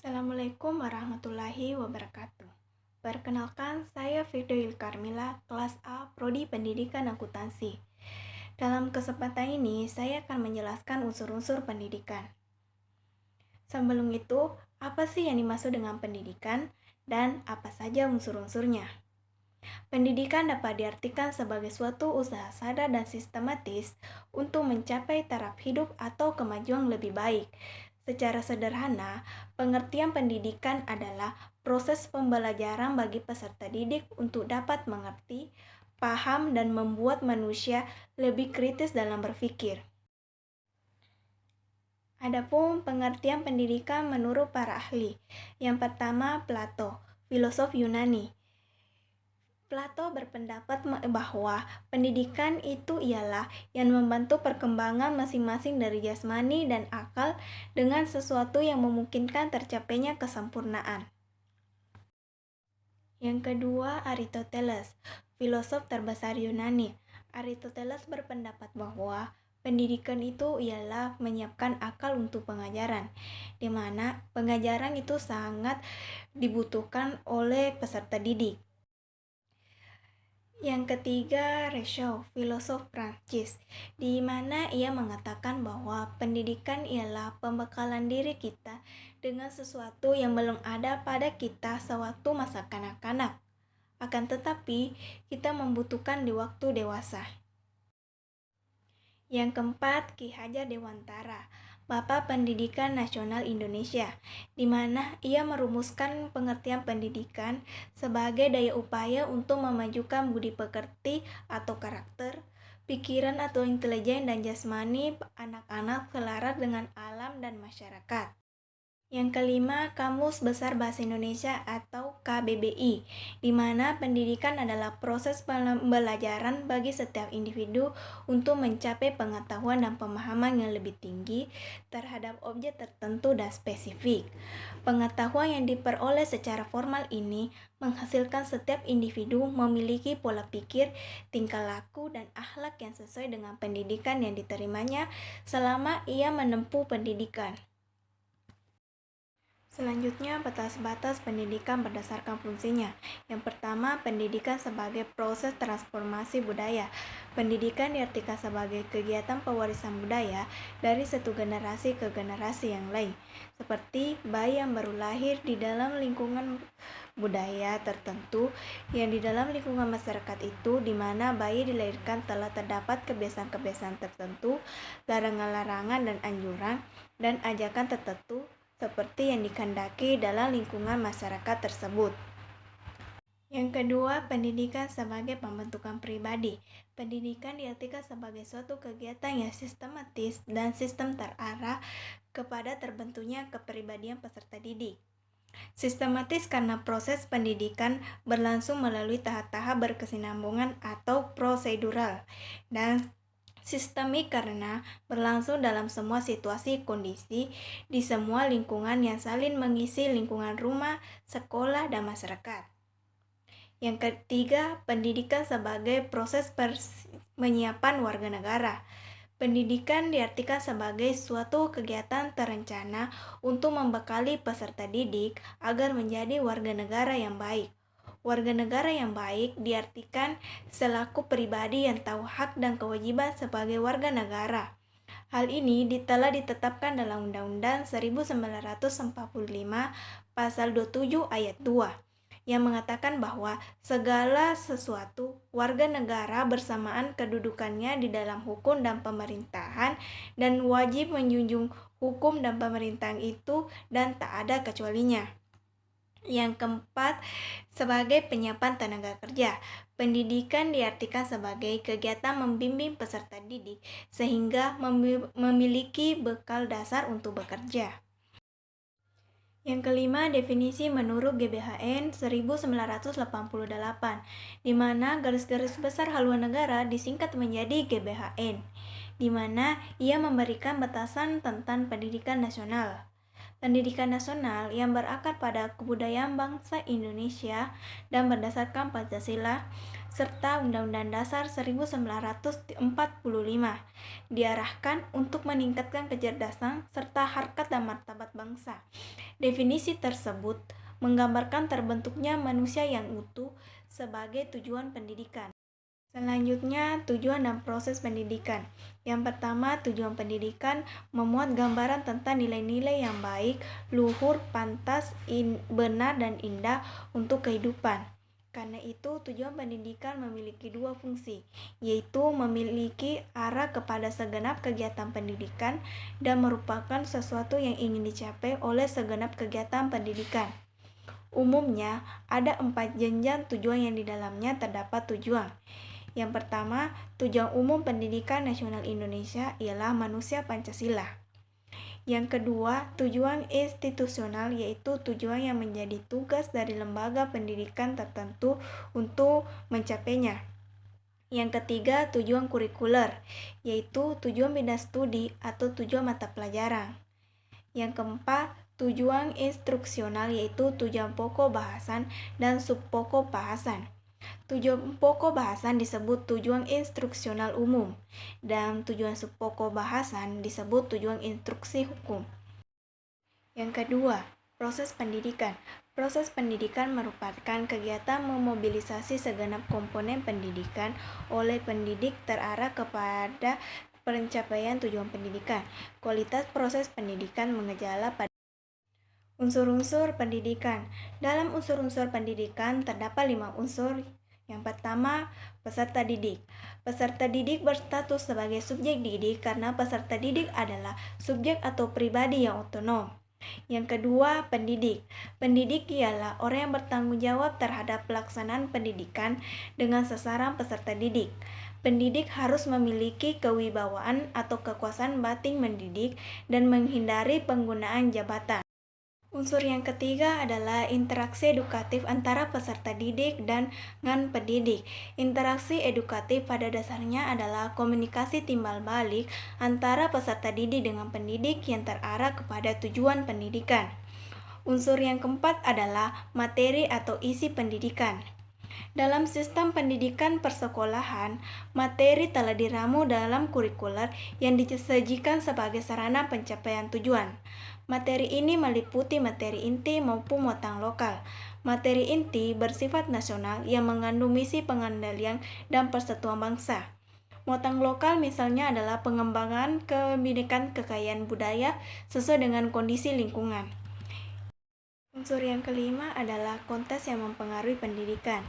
Assalamualaikum warahmatullahi wabarakatuh. Perkenalkan, saya Firdail Karmila, kelas A, Prodi Pendidikan Akuntansi. Dalam kesempatan ini, saya akan menjelaskan unsur-unsur pendidikan. Sebelum itu, apa sih yang dimaksud dengan pendidikan dan apa saja unsur-unsurnya? Pendidikan dapat diartikan sebagai suatu usaha sadar dan sistematis untuk mencapai taraf hidup atau kemajuan lebih baik. Secara sederhana, pengertian pendidikan adalah proses pembelajaran bagi peserta didik untuk dapat mengerti, paham, dan membuat manusia lebih kritis dalam berpikir. Adapun pengertian pendidikan menurut para ahli. Yang pertama, Plato, filosof Yunani. Plato berpendapat bahwa pendidikan itu ialah yang membantu perkembangan masing-masing dari jasmani dan akal dengan sesuatu yang memungkinkan tercapainya kesempurnaan. Yang kedua, Aristoteles, filosof terbesar Yunani. Aristoteles berpendapat bahwa pendidikan itu ialah menyiapkan akal untuk pengajaran, di mana pengajaran itu sangat dibutuhkan oleh peserta didik. Yang ketiga, Rousseau, filosof Prancis, di mana ia mengatakan bahwa pendidikan ialah pembekalan diri kita dengan sesuatu yang belum ada pada kita sewaktu masa kanak-kanak. Akan tetapi, kita membutuhkan di waktu dewasa. Yang keempat, Ki Hajar Dewantara, Bapak Pendidikan Nasional Indonesia, di mana ia merumuskan pengertian pendidikan sebagai daya upaya untuk memajukan budi pekerti atau karakter, pikiran atau intelijen dan jasmani anak-anak selaras dengan alam dan masyarakat. Yang kelima, Kamus Besar Bahasa Indonesia atau KBBI, di mana pendidikan adalah proses pembelajaran bagi setiap individu untuk mencapai pengetahuan dan pemahaman yang lebih tinggi terhadap objek tertentu dan spesifik. Pengetahuan yang diperoleh secara formal ini menghasilkan setiap individu memiliki pola pikir, tingkah laku, dan akhlak yang sesuai dengan pendidikan yang diterimanya selama ia menempuh pendidikan. Selanjutnya, batas-batas pendidikan berdasarkan fungsinya. Yang pertama, pendidikan sebagai proses transformasi budaya. Pendidikan diartikan sebagai kegiatan pewarisan budaya dari satu generasi ke generasi yang lain, seperti bayi yang baru lahir di dalam lingkungan budaya tertentu, yang di dalam lingkungan masyarakat itu di mana bayi dilahirkan telah terdapat kebiasaan-kebiasaan tertentu, larangan-larangan dan anjuran, dan ajakan tertentu seperti yang dikehendaki dalam lingkungan masyarakat tersebut. Yang kedua, pendidikan sebagai pembentukan pribadi. Pendidikan diartikan sebagai suatu kegiatan yang sistematis dan sistem terarah kepada terbentuknya kepribadian peserta didik. Sistematis karena proses pendidikan berlangsung melalui tahap-tahap berkesinambungan atau prosedural, dan sistemik karena berlangsung dalam semua situasi kondisi di semua lingkungan yang saling mengisi lingkungan rumah, sekolah, dan masyarakat. Yang ketiga, pendidikan sebagai proses penyiapan warga negara. Pendidikan diartikan sebagai suatu kegiatan terencana untuk membekali peserta didik agar menjadi warga negara yang baik. Warga negara yang baik diartikan selaku pribadi yang tahu hak dan kewajiban sebagai warga negara. Hal ini telah ditetapkan dalam Undang-Undang 1945 Pasal 27 Ayat 2 yang mengatakan bahwa segala sesuatu warga negara bersamaan kedudukannya di dalam hukum dan pemerintahan dan wajib menjunjung hukum dan pemerintahan itu dan tak ada kecualinya. Yang keempat, sebagai penyiapan tenaga kerja. Pendidikan diartikan sebagai kegiatan membimbing peserta didik sehingga memiliki bekal dasar untuk bekerja. Yang kelima, definisi menurut GBHN 1988, di mana garis-garis besar haluan negara disingkat menjadi GBHN, di mana ia memberikan batasan tentang pendidikan nasional. Pendidikan nasional yang berakar pada kebudayaan bangsa Indonesia dan berdasarkan Pancasila serta Undang-Undang Dasar 1945 diarahkan untuk meningkatkan kecerdasan serta harkat dan martabat bangsa Definisi tersebut menggambarkan terbentuknya manusia yang utuh sebagai tujuan pendidikan. Selanjutnya, tujuan dan proses pendidikan. Yang pertama, tujuan pendidikan memuat gambaran tentang nilai-nilai yang baik, luhur, pantas, benar, dan indah untuk kehidupan. Karena itu, tujuan pendidikan memiliki dua fungsi, yaitu memiliki arah kepada segenap kegiatan pendidikan dan merupakan sesuatu yang ingin dicapai oleh segenap kegiatan pendidikan. Umumnya, ada 4 jenjang tujuan yang di dalamnya terdapat tujuan. Yang pertama, tujuan umum pendidikan nasional Indonesia ialah manusia Pancasila. Yang kedua, tujuan institusional, yaitu tujuan yang menjadi tugas dari lembaga pendidikan tertentu untuk mencapainya. Yang ketiga, tujuan kurikuler, yaitu tujuan bidang studi atau tujuan mata pelajaran. Yang keempat, tujuan instruksional, yaitu tujuan pokok bahasan dan subpokok bahasan. Tujuan pokok bahasan disebut tujuan instruksional umum, dan tujuan subpokok bahasan disebut tujuan instruksi hukum. Yang kedua, proses pendidikan. Proses pendidikan merupakan kegiatan memobilisasi segenap komponen pendidikan oleh pendidik terarah kepada pencapaian tujuan pendidikan. Kualitas proses pendidikan mengejala pada unsur-unsur pendidikan. Dalam unsur-unsur pendidikan terdapat 5 unsur. Yang pertama, peserta didik. Peserta didik berstatus sebagai subjek didik karena peserta didik adalah subjek atau pribadi yang otonom. Yang kedua, pendidik. Pendidik ialah orang yang bertanggung jawab terhadap pelaksanaan pendidikan dengan sasaran peserta didik. Pendidik harus memiliki kewibawaan atau kekuasaan batin mendidik dan menghindari penggunaan jabatan. Unsur yang ketiga adalah interaksi edukatif antara peserta didik dan pendidik. Interaksi edukatif pada dasarnya adalah komunikasi timbal balik antara peserta didik dengan pendidik yang terarah kepada tujuan pendidikan. Unsur yang keempat adalah materi atau isi pendidikan. Dalam sistem pendidikan persekolahan, materi telah diramu dalam kurikuler yang disajikan sebagai sarana pencapaian tujuan. Materi ini meliputi materi inti maupun muatan lokal. Materi inti bersifat nasional yang mengandung misi pengendalian dan persatuan bangsa. Muatan lokal misalnya adalah pengembangan kebinekaan kekayaan budaya sesuai dengan kondisi lingkungan. Unsur yang kelima adalah konteks yang mempengaruhi pendidikan.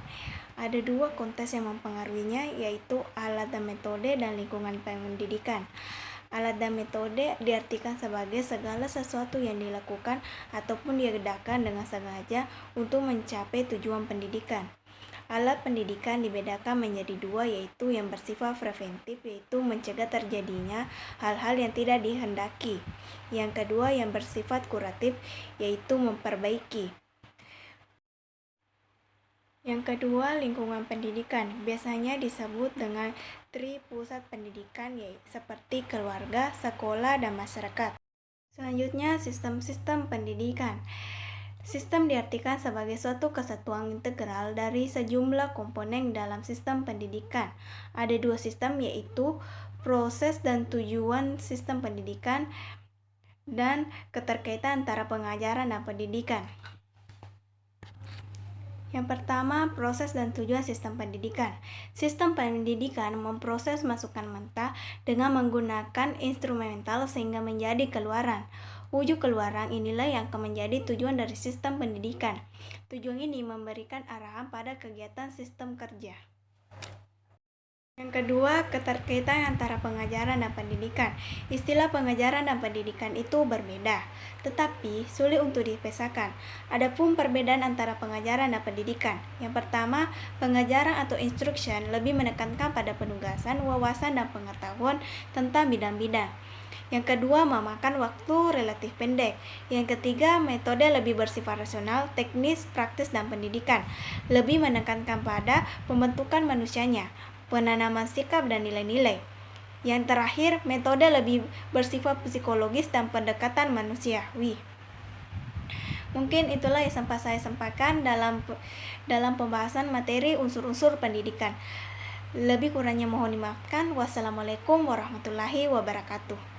Ada 2 konteks yang mempengaruhinya, yaitu alat dan metode dan lingkungan pendidikan. Alat dan metode diartikan sebagai segala sesuatu yang dilakukan ataupun diadakan dengan sengaja untuk mencapai tujuan pendidikan. Alat pendidikan dibedakan menjadi 2, yaitu yang bersifat preventif, yaitu mencegah terjadinya hal-hal yang tidak dihendaki. Yang kedua yang bersifat kuratif, yaitu memperbaiki. Yang kedua, lingkungan pendidikan. Biasanya disebut dengan tri pusat pendidikan, yaitu seperti keluarga, sekolah, dan masyarakat. Selanjutnya, sistem-sistem pendidikan. Sistem diartikan sebagai suatu kesatuan integral dari sejumlah komponen dalam sistem pendidikan. Ada 2 sistem, yaitu proses dan tujuan sistem pendidikan dan keterkaitan antara pengajaran dan pendidikan. Yang pertama, proses dan tujuan sistem pendidikan. Sistem pendidikan memproses masukan mentah dengan menggunakan instrumental sehingga menjadi keluaran. Wujud keluaran inilah yang akan menjadi tujuan dari sistem pendidikan. Tujuan ini memberikan arahan pada kegiatan sistem kerja. Yang kedua, keterkaitan antara pengajaran dan pendidikan. Istilah pengajaran dan pendidikan itu berbeda, tetapi sulit untuk dipisahkan. Adapun perbedaan antara pengajaran dan pendidikan. Yang pertama, pengajaran atau instruction lebih menekankan pada penugasan, wawasan, dan pengetahuan tentang bidang-bidang. Yang kedua, memakan waktu relatif pendek. Yang ketiga, metode lebih bersifat rasional, teknis, praktis, dan pendidikan. Lebih menekankan pada pembentukan manusianya, penanaman sikap dan nilai-nilai. Yang terakhir, metode lebih bersifat psikologis dan pendekatan manusiawi. Mungkin itulah yang sempat saya sampaikan dalam pembahasan materi unsur-unsur pendidikan. Lebih kurangnya mohon dimaafkan. Wassalamualaikum warahmatullahi wabarakatuh.